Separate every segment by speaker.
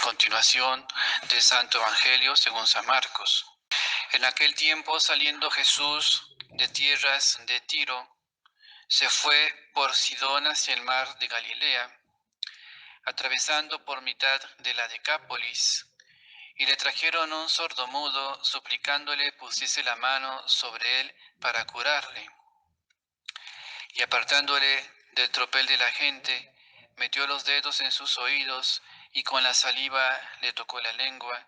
Speaker 1: Continuación del Santo Evangelio según San Marcos. En aquel tiempo, saliendo Jesús de tierras de Tiro, se fue por Sidón hacia el mar de Galilea, atravesando por mitad de la Decápolis, y le trajeron un sordomudo, suplicándole pusiese la mano sobre él para curarle. Y apartándole del tropel de la gente, metió los dedos en sus oídos y con la saliva le tocó la lengua,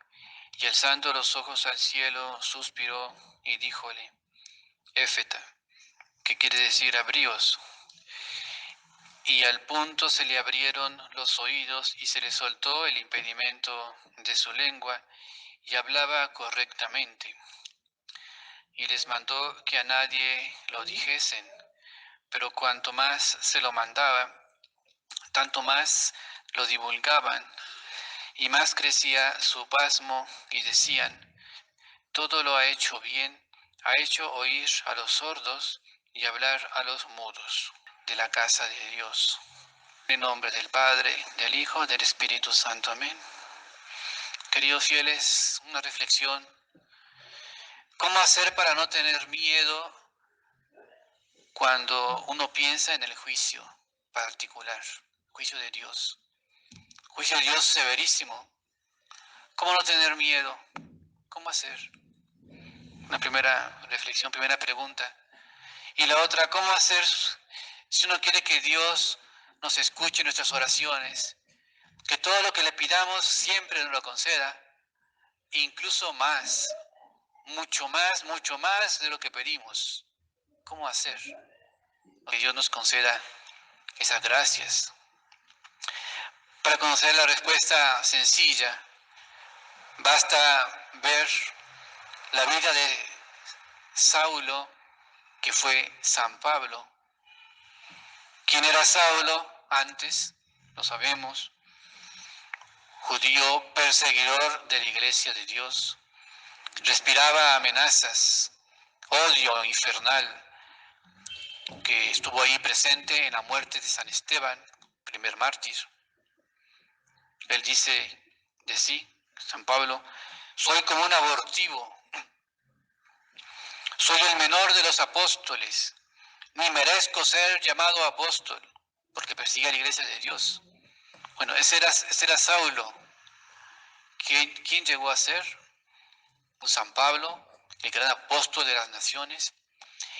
Speaker 1: y alzando los ojos al cielo, suspiró y díjole: Éfeta, que quiere decir abríos. Y al punto se le abrieron los oídos y se le soltó el impedimento de su lengua y hablaba correctamente. Y les mandó que a nadie lo dijesen, pero cuanto más se lo mandaba, tanto más lo divulgaban, y más crecía su pasmo, y decían: todo lo ha hecho bien, ha hecho oír a los sordos y hablar a los mudos. De la casa de Dios. En nombre del Padre, del Hijo, del Espíritu Santo. Amén. Queridos fieles, una reflexión. ¿Cómo hacer para no tener miedo cuando uno piensa en el juicio particular, juicio de Dios? Juicio de Dios severísimo. ¿Cómo no tener miedo? ¿Cómo hacer? Una primera reflexión, primera pregunta. Y la otra, ¿cómo hacer si uno quiere que Dios nos escuche en nuestras oraciones? Que todo lo que le pidamos siempre nos lo conceda, incluso más, mucho más de lo que pedimos. ¿Cómo hacer? Que Dios nos conceda esas gracias. Para conocer la respuesta sencilla, basta ver la vida de Saulo, que fue San Pablo. ¿Quién era Saulo antes? Lo sabemos. Judío perseguidor de la Iglesia de Dios. Respiraba amenazas, odio infernal, que estuvo ahí presente en la muerte de San Esteban, primer mártir. Él dice de sí, San Pablo: soy como un abortivo, soy el menor de los apóstoles, ni merezco ser llamado apóstol, porque persigue a la Iglesia de Dios. Bueno, ese era Saulo. ¿Quién llegó a ser? Un San Pablo, el gran apóstol de las naciones.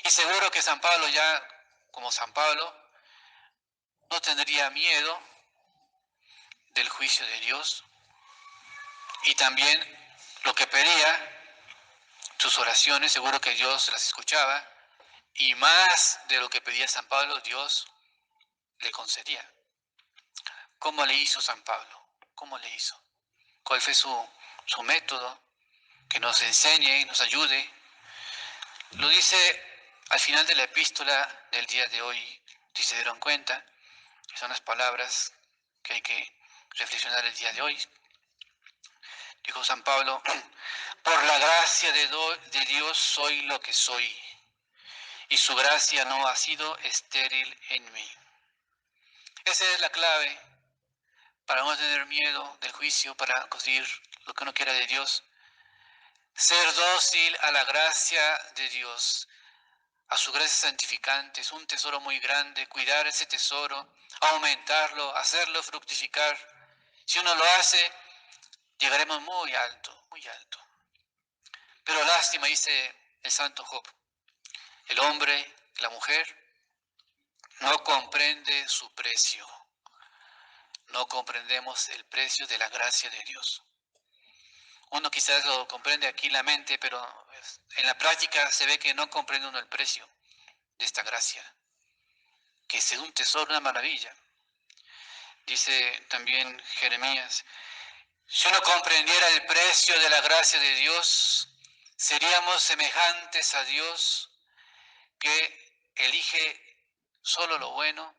Speaker 1: Y seguro que San Pablo, ya como San Pablo, no tendría miedo del juicio de Dios. Y también lo que pedía, sus oraciones, seguro que Dios las escuchaba. Y más de lo que pedía San Pablo, Dios le concedía. ¿Cómo le hizo San Pablo? ¿Cómo le hizo? ¿Cuál fue su método? Que nos enseñe y nos ayude. Lo dice al final de la epístola del día de hoy, si se dieron cuenta, que son las palabras que hay que reflexionar el día de hoy. Dijo San Pablo: por la gracia de Dios soy lo que soy, y su gracia no ha sido estéril en mí. Esa es la clave para no tener miedo del juicio, para conseguir lo que uno quiera de Dios. Ser dócil a la gracia de Dios, a su gracia santificante. Es un tesoro muy grande, cuidar ese tesoro, aumentarlo, hacerlo fructificar. Si uno lo hace, llegaremos muy alto, muy alto. Pero lástima, dice el santo Job, el hombre, la mujer, no comprende su precio. No comprendemos el precio de la gracia de Dios. Uno quizás lo comprende aquí en la mente, pero en la práctica se ve que no comprende uno el precio de esta gracia, que es un tesoro, una maravilla. Dice también Jeremías: si uno comprendiera el precio de la gracia de Dios, seríamos semejantes a Dios, que elige solo lo bueno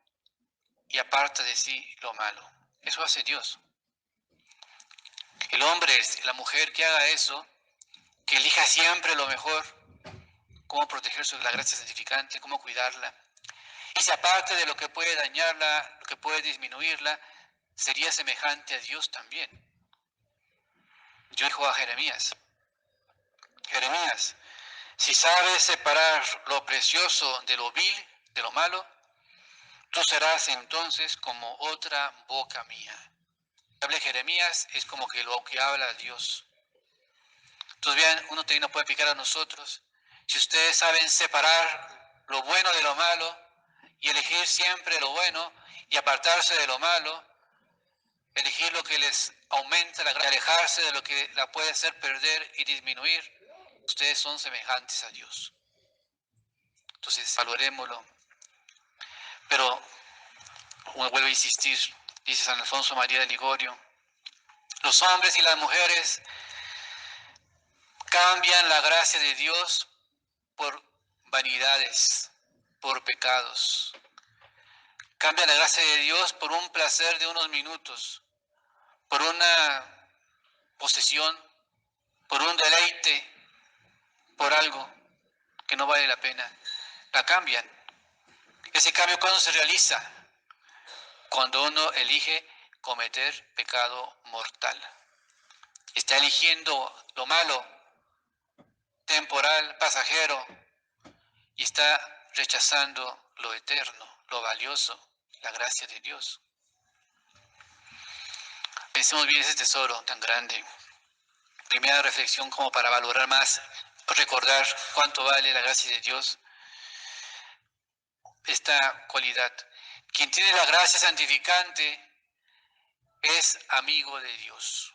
Speaker 1: y aparta de sí lo malo. Eso hace Dios. El hombre, la mujer que haga eso, que elija siempre lo mejor, cómo proteger la gracia santificante, cómo cuidarla, y se aparte de lo que puede dañarla, lo que puede disminuirla, sería semejante a Dios también. Dios dijo a Jeremías, Jeremías, si sabes separar lo precioso de lo vil, de lo malo, tú serás entonces como otra boca mía. Habla Jeremías es como que lo que habla Dios. Entonces vean, uno también nos puede aplicar a nosotros. Si ustedes saben separar lo bueno de lo malo y elegir siempre lo bueno y apartarse de lo malo, elegir lo que les aumenta la gracia, alejarse de lo que la puede hacer perder y disminuir, ustedes son semejantes a Dios. Entonces, valorémoslo. Pero, como vuelvo a insistir, dice San Alfonso María de Ligorio, los hombres y las mujeres cambian la gracia de Dios por vanidades, por pecados. Cambian la gracia de Dios por un placer de unos minutos, por una posesión, por un deleite, por algo que no vale la pena. La cambian. Ese cambio, ¿cuándo se realiza? Cuando uno elige cometer pecado mortal. Está eligiendo lo malo, temporal, pasajero, y está rechazando lo eterno, lo valioso, la gracia de Dios. Pensemos bien ese tesoro tan grande. Primera reflexión como para valorar más, recordar cuánto vale la gracia de Dios. Esta cualidad. Quien tiene la gracia santificante es amigo de Dios.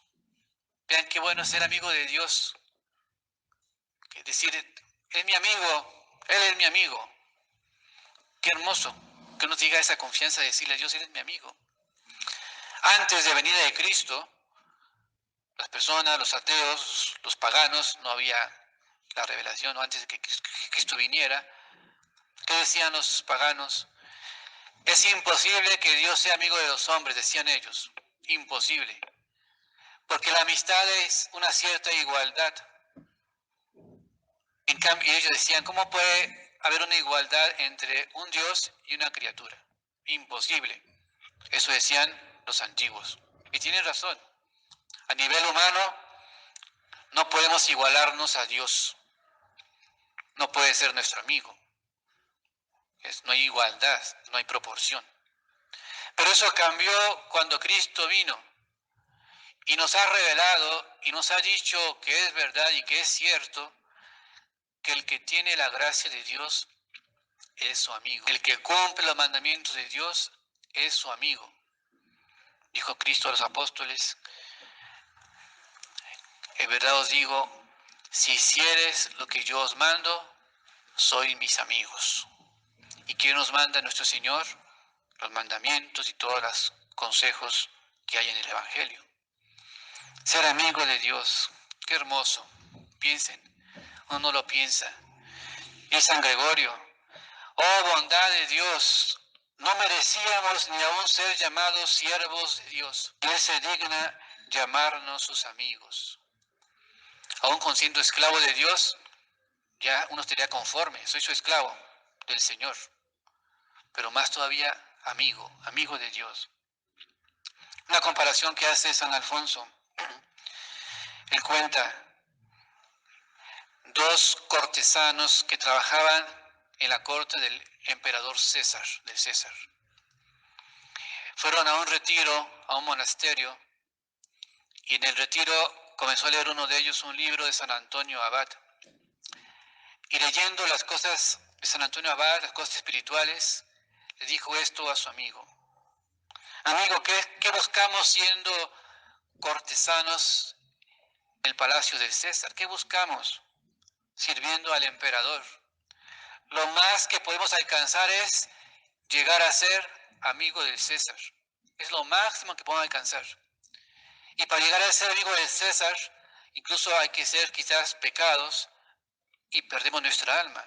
Speaker 1: Vean qué bueno ser amigo de Dios. Es decir, es mi amigo, Él es mi amigo. Qué hermoso que nos diga esa confianza de decirle a Dios, Él es mi amigo. Antes de venida de Cristo, las personas, los ateos, los paganos, no había la revelación, ¿no? Antes de que Cristo viniera, ¿qué decían los paganos? Es imposible que Dios sea amigo de los hombres, decían ellos. Imposible. Porque la amistad es una cierta igualdad. En cambio, ellos decían, ¿cómo puede haber una igualdad entre un Dios y una criatura? Imposible. Eso decían los antiguos. Y tienen razón. A nivel humano, no podemos igualarnos a Dios. No puede ser nuestro amigo. No hay igualdad, no hay proporción. Pero eso cambió cuando Cristo vino y nos ha revelado y nos ha dicho que es verdad y que es cierto que el que tiene la gracia de Dios es su amigo. El que cumple los mandamientos de Dios es su amigo. Dijo Cristo a los apóstoles, en verdad os digo, si hicieres lo que yo os mando, sois mis amigos. ¿Y quién nos manda nuestro Señor? Los mandamientos y todos los consejos que hay en el Evangelio. Ser amigo de Dios, qué hermoso. Piensen, uno no lo piensa. Y San Gregorio, oh bondad de Dios, no merecíamos ni aún ser llamados siervos de Dios. Y Él se digna llamarnos sus amigos. Aún siendo esclavo de Dios, ya uno estaría conforme, soy su esclavo del Señor. Pero más todavía amigo, amigo de Dios. Una comparación que hace San Alfonso. Él cuenta dos cortesanos que trabajaban en la corte del emperador César, del César. Fueron a un retiro, a un monasterio, y en el retiro comenzó a leer uno de ellos un libro de San Antonio Abad. Y leyendo las cosas de San Antonio Abad, las cosas espirituales, le dijo esto a su amigo. Amigo, ¿qué buscamos siendo cortesanos en el palacio del César? ¿Qué buscamos sirviendo al emperador? Lo más que podemos alcanzar es llegar a ser amigo del César. Es lo máximo que podemos alcanzar. Y para llegar a ser amigo del César, incluso hay que ser quizás pecados y perdemos nuestra alma.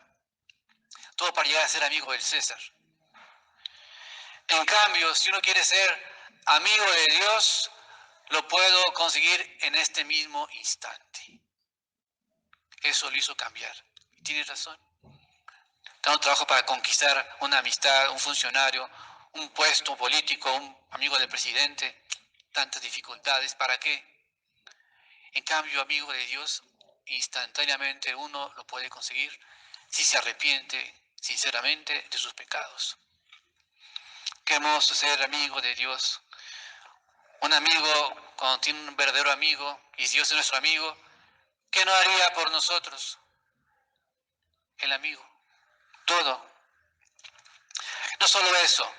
Speaker 1: Todo para llegar a ser amigo del César. En cambio, si uno quiere ser amigo de Dios, lo puedo conseguir en este mismo instante. Eso lo hizo cambiar. Y tiene razón. Tanto trabajo para conquistar una amistad, un funcionario, un puesto político, un amigo del presidente, tantas dificultades, ¿para qué? En cambio, amigo de Dios, instantáneamente uno lo puede conseguir si se arrepiente sinceramente de sus pecados. Qué hermoso ser amigo de Dios. Un amigo, cuando tiene un verdadero amigo, y Dios es nuestro amigo, ¿qué no haría por nosotros? El amigo. Todo. No solo eso,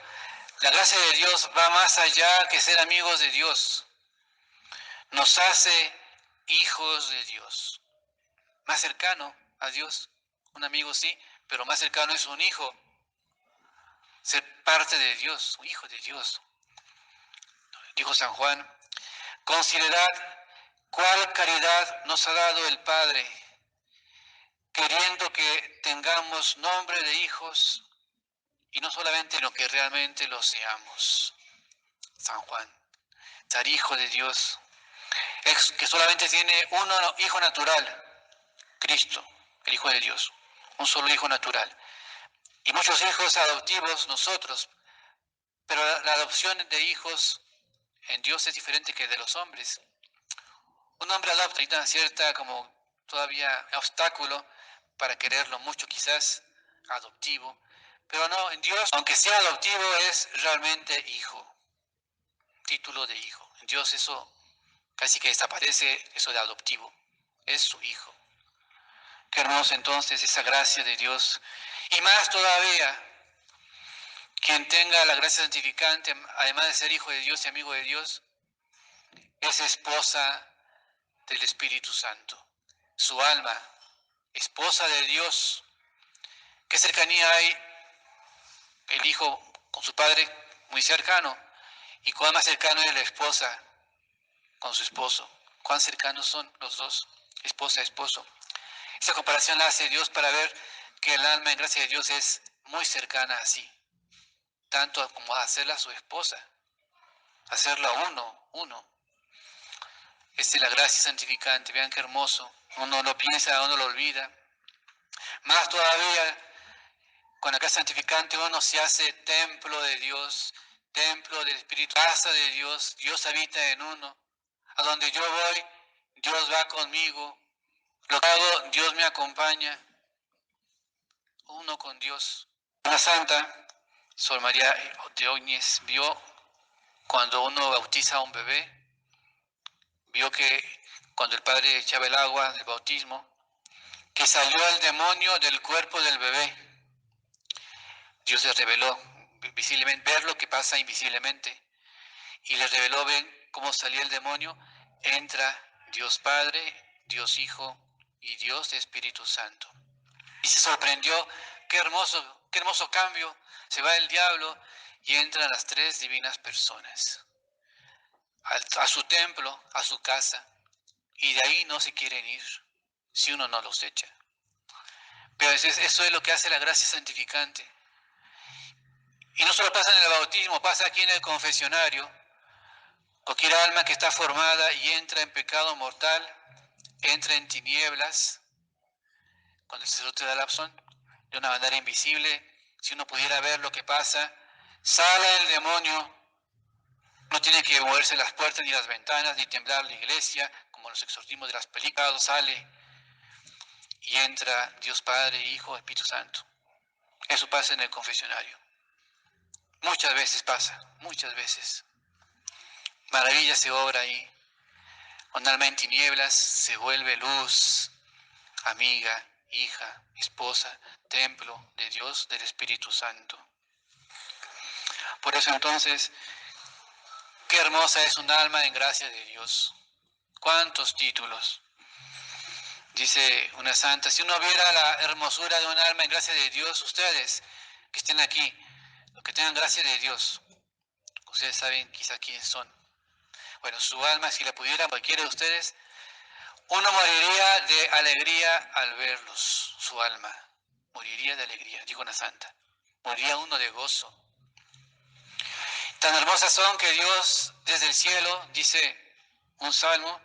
Speaker 1: la gracia de Dios va más allá que ser amigos de Dios. Nos hace hijos de Dios. Más cercano a Dios. Un amigo sí, pero más cercano es un hijo. Ser parte de Dios, un hijo de Dios. Dijo San Juan, considerad cuál caridad nos ha dado el Padre, queriendo que tengamos nombre de hijos y no solamente lo que realmente lo seamos. San Juan, ser hijo de Dios, es que solamente tiene un hijo natural, Cristo, el Hijo de Dios, un solo hijo natural. Y muchos hijos adoptivos nosotros, pero la adopción de hijos en Dios es diferente que de los hombres. Un hombre adopta y una cierta como todavía obstáculo para quererlo mucho quizás, adoptivo, pero no, en Dios, aunque sea adoptivo, es realmente hijo, título de hijo. En Dios eso casi que desaparece, eso de adoptivo, es su hijo. Qué hermosa entonces esa gracia de Dios. Y más todavía, quien tenga la gracia santificante, además de ser hijo de Dios y amigo de Dios, es esposa del Espíritu Santo. Su alma, esposa de Dios. ¿Qué cercanía hay el hijo con su padre? Muy cercano. ¿Y cuán más cercano es la esposa con su esposo? ¿Cuán cercanos son los dos? Esposa, esposo. Esa comparación la hace Dios para ver que el alma en gracia de Dios es muy cercana así. Tanto como hacerla su esposa. Hacerla uno. Esta es la gracia santificante. Vean qué hermoso. Uno lo piensa, uno lo olvida. Más todavía, con la gracia santificante uno se hace templo de Dios, templo del Espíritu, casa de Dios, Dios habita en uno. A donde yo voy, Dios va conmigo. Lo que hago, Dios me acompaña. Uno con Dios. Una santa, Sor María de Oñez, vio cuando uno bautiza a un bebé, vio que cuando el padre echaba el agua del bautismo, que salió el demonio del cuerpo del bebé. Dios le reveló visiblemente, ver lo que pasa invisiblemente, y le reveló, ven cómo salía el demonio, entra Dios Padre, Dios Hijo y Dios Espíritu Santo. Y se sorprendió, qué hermoso cambio, se va el diablo y entran las tres divinas personas a su templo, a su casa, y de ahí no se quieren ir si uno no los echa. Pero eso es lo que hace la gracia santificante. Y no solo pasa en el bautismo, pasa aquí en el confesionario. Cualquier alma que está formada y entra en pecado mortal, entra en tinieblas, cuando el sacerdote da la opción, de una manera invisible, si uno pudiera ver lo que pasa, sale el demonio, no tiene que moverse las puertas ni las ventanas, ni temblar la iglesia, como los exorcismos de las películas, sale y entra Dios Padre, Hijo, Espíritu Santo. Eso pasa en el confesionario. Muchas veces pasa, muchas veces. Maravilla se obra ahí. Un alma en tinieblas se vuelve luz, amiga, hija, esposa, templo de Dios, del Espíritu Santo. Por eso entonces, qué hermosa es un alma en gracia de Dios. ¿Cuántos títulos? Dice una santa, si uno viera la hermosura de un alma en gracia de Dios, ustedes que estén aquí, los que tengan gracia de Dios, ustedes saben quizá quiénes son. Bueno, su alma, si la pudiera cualquiera de ustedes, uno moriría de alegría al verlos, su alma. Moriría de alegría, dijo una santa. Moriría uno de gozo. Tan hermosas son que Dios desde el cielo, dice un salmo,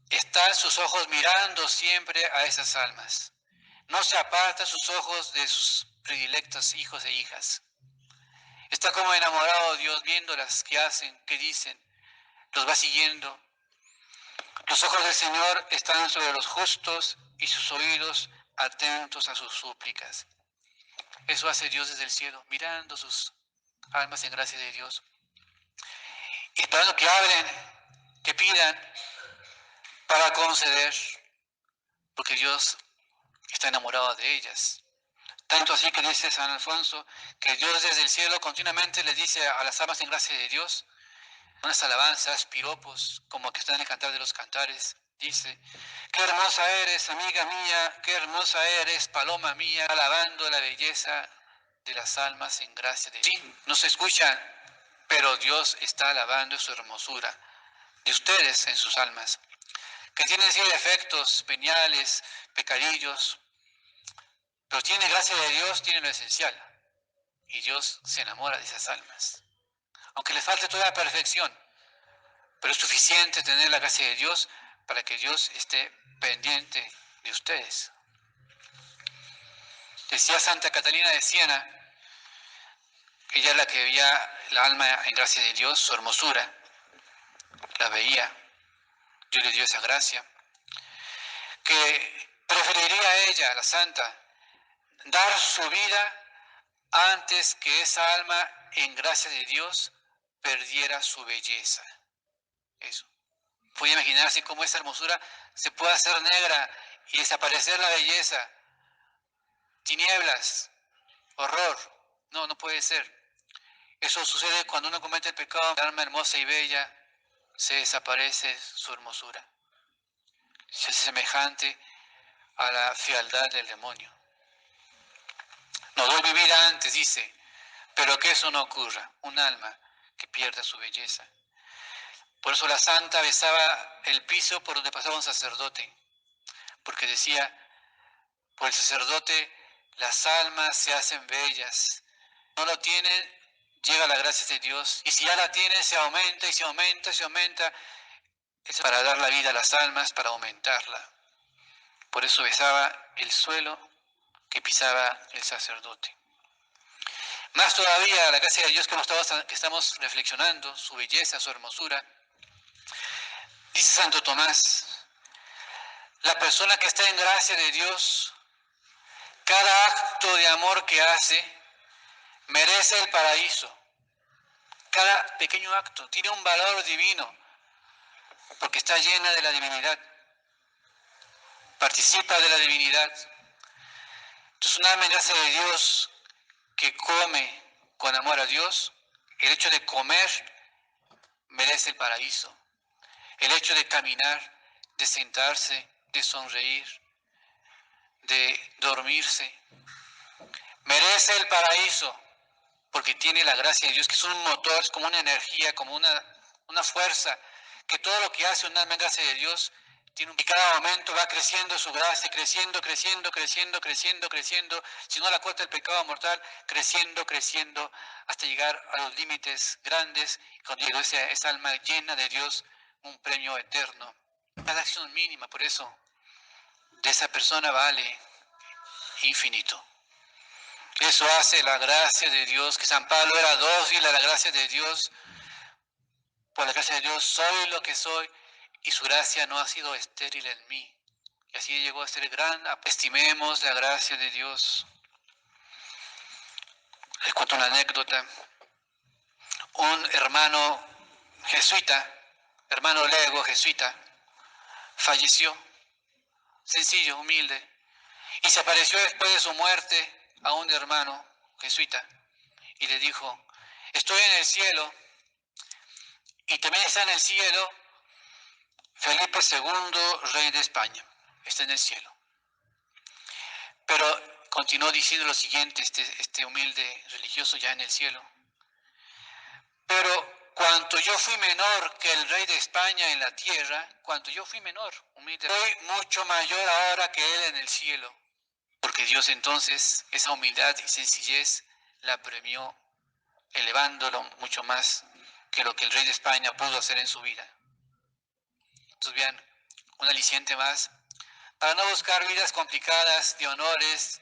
Speaker 1: están sus ojos mirando siempre a esas almas. No se apartan sus ojos de sus predilectos hijos e hijas. Está como enamorado Dios viéndolas, qué hacen, qué dicen. Los va siguiendo. Los ojos del Señor están sobre los justos y sus oídos atentos a sus súplicas. Eso hace Dios desde el cielo, mirando sus almas en gracia de Dios. Y esperando que hablen, que pidan para conceder, porque Dios está enamorado de ellas. Tanto así que dice San Alfonso que Dios desde el cielo continuamente le dice a las almas en gracia de Dios unas alabanzas, piropos, como que están en el Cantar de los Cantares. Dice, qué hermosa eres, amiga mía, qué hermosa eres, paloma mía, alabando la belleza de las almas en gracia de Dios. Sí, no se escuchan, pero Dios está alabando su hermosura de ustedes en sus almas, que tienen sí defectos, veniales, pecadillos, pero tiene gracia de Dios, tiene lo esencial, y Dios se enamora de esas almas. Aunque les falte toda la perfección, pero es suficiente tener la gracia de Dios para que Dios esté pendiente de ustedes. Decía Santa Catalina de Siena, ella es la que veía la alma en gracia de Dios, su hermosura, la veía, Dios le dio esa gracia, que preferiría a ella, la santa, dar su vida antes que esa alma en gracia de Dios perdiera su belleza. Eso. Puede imaginarse cómo esa hermosura se puede hacer negra y desaparecer la belleza. Tinieblas, horror. No, no puede ser. Eso sucede cuando uno comete el pecado, la alma hermosa y bella, se desaparece su hermosura. Se hace semejante a la fealdad del demonio. No doy mi vida antes, dice, pero que eso no ocurra. Un alma que pierda su belleza. Por eso la santa besaba el piso por donde pasaba un sacerdote, porque decía, por el sacerdote las almas se hacen bellas. No lo tienen, llega la gracia de Dios. Y si ya la tienen, se aumenta y se aumenta y se aumenta. Es para dar la vida a las almas, para aumentarla. Por eso besaba el suelo que pisaba el sacerdote. Más todavía, la gracia de Dios que estamos reflexionando, su belleza, su hermosura. Dice Santo Tomás, la persona que está en gracia de Dios, cada acto de amor que hace, merece el paraíso. Cada pequeño acto tiene un valor divino, porque está llena de la divinidad. Participa de la divinidad. Entonces, un alma en gracia de Dios que come con amor a Dios, el hecho de comer merece el paraíso. El hecho de caminar, de sentarse, de sonreír, de dormirse, merece el paraíso, porque tiene la gracia de Dios, que es un motor, es como una energía, como una fuerza, que todo lo que hace un alma en gracia de Dios tiene y cada momento va creciendo su gracia, creciendo, creciendo, creciendo, creciendo, creciendo, si no la cuota del pecado mortal, creciendo, creciendo, hasta llegar a los límites grandes, cuando llega esa alma llena de Dios, un premio eterno. Cada acción mínima, por eso, de esa persona vale infinito. Eso hace la gracia de Dios, que San Pablo era dócil a la gracia de Dios. Por la gracia de Dios soy lo que soy y su gracia no ha sido estéril en mí. Y así llegó a ser gran. Estimemos la gracia de Dios. Les cuento una anécdota. Un hermano jesuita, hermano lego jesuita, falleció, sencillo, humilde, y se apareció después de su muerte a un hermano jesuita y le dijo, estoy en el cielo y también está en el cielo Felipe II, rey de España, está en el cielo. Pero continuó diciendo lo siguiente, este humilde religioso ya en el cielo. Pero cuanto yo fui menor que el rey de España en la tierra, cuanto yo fui menor, humilde, soy mucho mayor ahora que él en el cielo. Porque Dios entonces esa humildad y sencillez la premió elevándolo mucho más que lo que el rey de España pudo hacer en su vida. Entonces vean, un aliciente más, para no buscar vidas complicadas, de honores,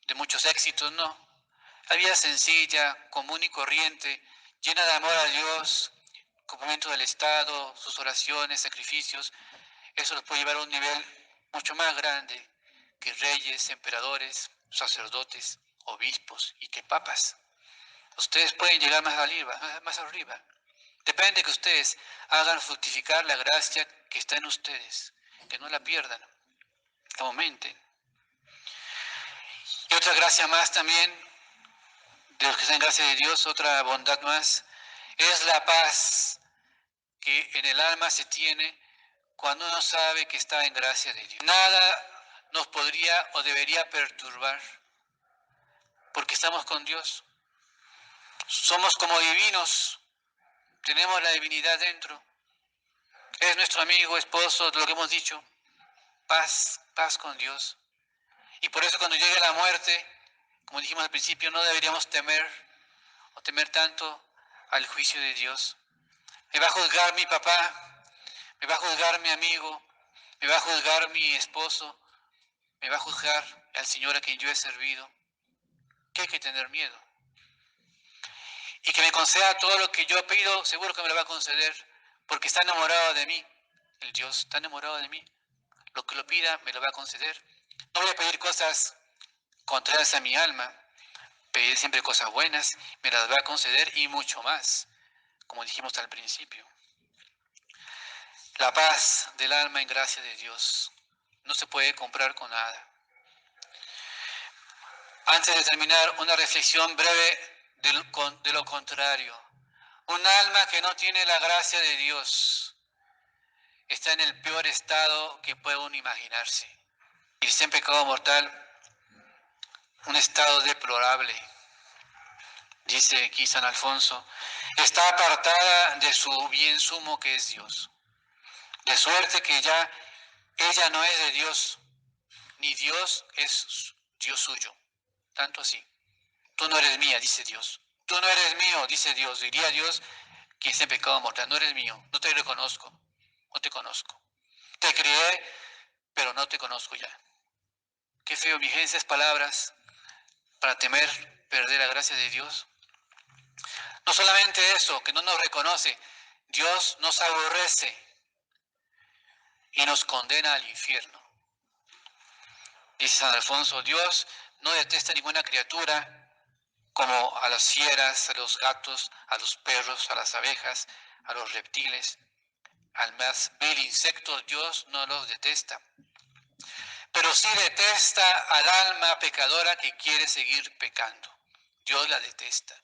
Speaker 1: de muchos éxitos, no. La vida sencilla, común y corriente, llena de amor a Dios, cumplimiento del Estado, sus oraciones, sacrificios, eso los puede llevar a un nivel mucho más grande que reyes, emperadores, sacerdotes, obispos y que papas. Ustedes pueden llegar más arriba, más arriba. Depende de que ustedes hagan fructificar la gracia que está en ustedes, que no la pierdan, que aumenten. Y otra gracia más también, de los que están en gracia de Dios, otra bondad más, es la paz que en el alma se tiene cuando uno sabe que está en gracia de Dios. Nada nos podría o debería perturbar, porque estamos con Dios. Somos como divinos, tenemos la divinidad dentro. Es nuestro amigo, esposo, lo que hemos dicho. Paz, paz con Dios. Y por eso cuando llegue la muerte, como dijimos al principio, no deberíamos temer o temer tanto al juicio de Dios. Me va a juzgar mi papá, me va a juzgar mi amigo, me va a juzgar mi esposo, me va a juzgar al Señor a quien yo he servido. ¿Qué hay que tener miedo? Y que me conceda todo lo que yo pido, seguro que me lo va a conceder, porque está enamorado de mí. El Dios está enamorado de mí. Lo que lo pida, me lo va a conceder. No voy a pedir cosas contrarias a mi alma, pedir siempre cosas buenas, me las va a conceder y mucho más, como dijimos al principio. La paz del alma en gracia de Dios no se puede comprar con nada. Antes de terminar, una reflexión breve de lo contrario. Un alma que no tiene la gracia de Dios está en el peor estado que puede uno imaginarse. Y está en pecado mortal, un estado deplorable. Dice aquí San Alfonso, está apartada de su bien sumo que es Dios. De suerte que ya ella no es de Dios, ni Dios es Dios suyo. Tanto así. Tú no eres mía, dice Dios. Tú no eres mío, dice Dios. Diría Dios que está en pecado mortal. No eres mío, no te reconozco, no te conozco. Te crié, pero no te conozco ya. Qué feo, mi gente, esas palabras para temer perder la gracia de Dios. No solamente eso, que no nos reconoce, Dios nos aborrece y nos condena al infierno. Dice San Alfonso, Dios no detesta ninguna criatura como a las fieras, a los gatos, a los perros, a las abejas, a los reptiles, al más vil insecto, Dios no los detesta. Pero sí detesta al alma pecadora que quiere seguir pecando. Dios la detesta.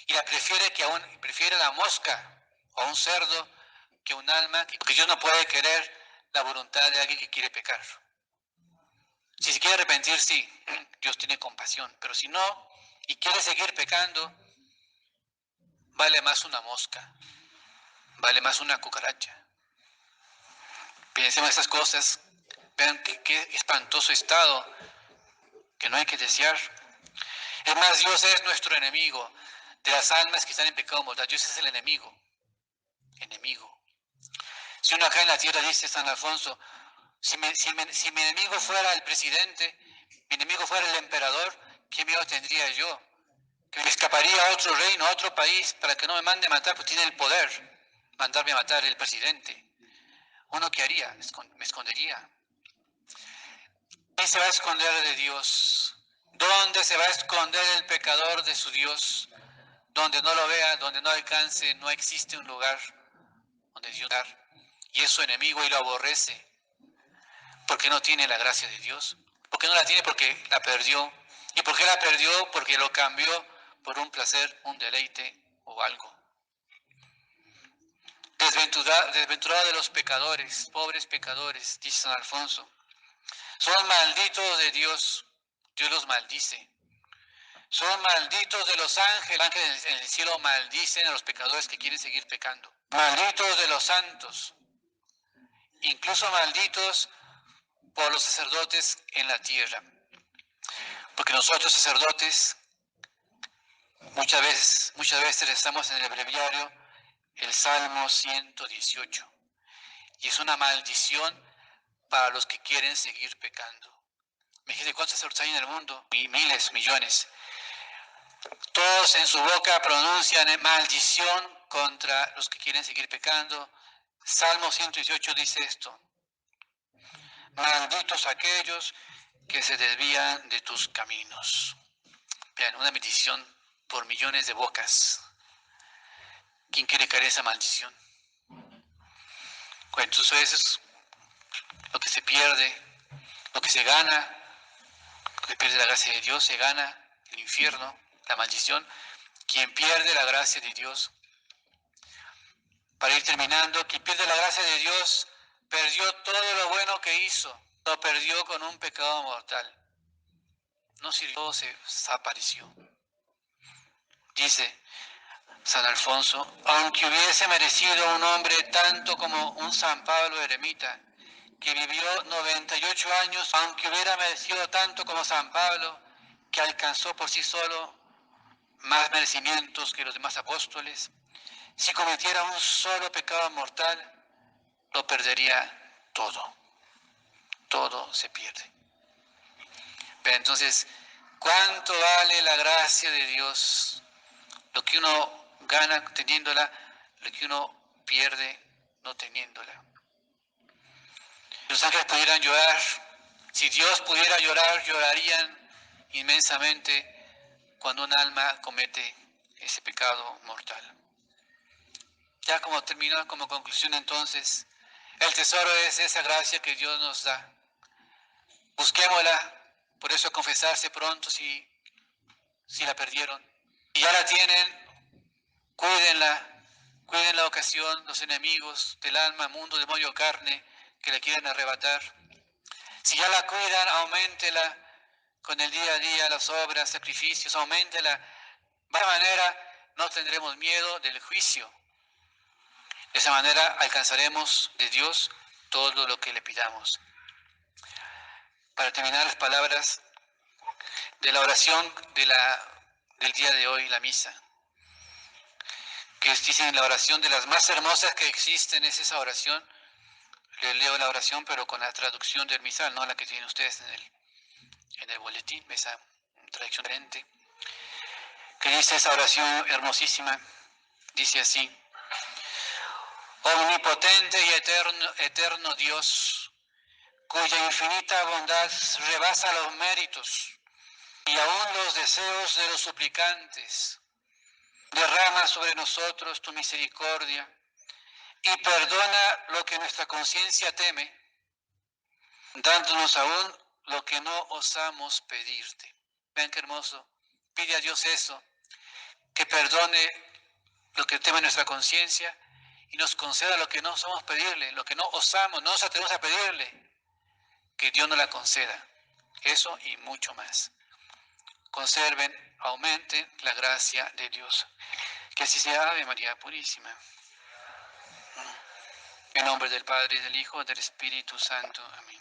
Speaker 1: Y la prefiere a la mosca o a un cerdo que un alma, porque Dios no puede querer la voluntad de alguien que quiere pecar. Si se quiere arrepentir, sí, Dios tiene compasión, pero si no, y quiere seguir pecando, vale más una mosca, vale más una cucaracha. Pensemos esas cosas, vean qué espantoso estado que no hay que desear. Es más, Dios es nuestro enemigo de las almas que están en pecado mortal. Dios es el enemigo. Si uno acá en la tierra dice San Alfonso, si mi enemigo fuera el presidente, mi enemigo fuera el emperador, ¿qué miedo tendría yo? Que me escaparía a otro reino, a otro país, para que no me mande a matar, pues tiene el poder, mandarme a matar el presidente. ¿Uno qué haría? Me escondería. ¿Quién se va a esconder de Dios? ¿Dónde se va a esconder el pecador de su Dios? Donde no lo vea, donde no alcance, no existe un lugar donde Dios está. Y es su enemigo y lo aborrece. ¿Por qué no tiene la gracia de Dios? ¿Por qué no la tiene? Porque la perdió. ¿Y por qué la perdió? Porque lo cambió por un placer, un deleite o algo. Desventurado de los pecadores, pobres pecadores, dice San Alfonso. Son malditos de Dios, Dios los maldice. Son malditos de los ángeles, ángeles en el cielo maldicen a los pecadores que quieren seguir pecando. Malditos de los santos, incluso malditos por los sacerdotes en la tierra. Porque nosotros sacerdotes muchas veces estamos en el breviario el Salmo 118. Y es una maldición para los que quieren seguir pecando. Imagínense cuántos sacerdotes hay en el mundo, miles, millones. Todos en su boca pronuncian maldición contra los que quieren seguir pecando. Salmo 118 dice esto. malditos aquellos que se desvían de tus caminos. Vean, una bendición por millones de bocas. ¿Quién quiere caer en esa maldición? Entonces eso es lo que se pierde, lo que se gana, lo que pierde la gracia de Dios, se gana el infierno, la maldición. Quien pierde la gracia de Dios, para ir terminando, quien pierde la gracia de Dios, perdió todo lo bueno que hizo, lo perdió con un pecado mortal. No sirvió, se desapareció. Dice San Alfonso, aunque hubiese merecido un hombre tanto como un San Pablo eremita, que vivió 98 años, aunque hubiera merecido tanto como San Pablo, que alcanzó por sí solo más merecimientos que los demás apóstoles, si cometiera un solo pecado mortal, lo perdería todo. Todo se pierde. Pero entonces, ¿cuánto vale la gracia de Dios? Lo que uno gana teniéndola, lo que uno pierde no teniéndola. Si los ángeles pudieran llorar, si Dios pudiera llorar, llorarían inmensamente cuando un alma comete ese pecado mortal. Ya como terminó, como conclusión entonces, el tesoro es esa gracia que Dios nos da. Busquémosla, por eso confesarse pronto si la perdieron. Si ya la tienen, cuídenla, cuiden la ocasión, los enemigos del alma, mundo, demonio, carne, que le quieren arrebatar. Si ya la cuidan, auméntela con el día a día, las obras, sacrificios, auméntela. De esa manera no tendremos miedo del juicio. De esa manera alcanzaremos de Dios todo lo que le pidamos. Para terminar las palabras de la oración del día de hoy, la misa, que dicen la oración de las más hermosas que existen, es esa oración. Les leo la oración, pero con la traducción del misal, no la que tienen ustedes en el boletín, esa traducción diferente, que dice esa oración hermosísima, dice así: omnipotente y eterno Dios, cuya infinita bondad rebasa los méritos y aún los deseos de los suplicantes, derrama sobre nosotros tu misericordia y perdona lo que nuestra conciencia teme, dándonos aún lo que no osamos pedirte. Vean qué hermoso. Pide a Dios eso, que perdone lo que teme nuestra conciencia y nos conceda lo que no osamos pedirle, lo que no osamos, no nos atrevemos a pedirle, que Dios nos la conceda. Eso y mucho más. Conserven, aumenten la gracia de Dios. Que así sea, Ave María Purísima. En nombre del Padre, y del Hijo, y del Espíritu Santo. Amén.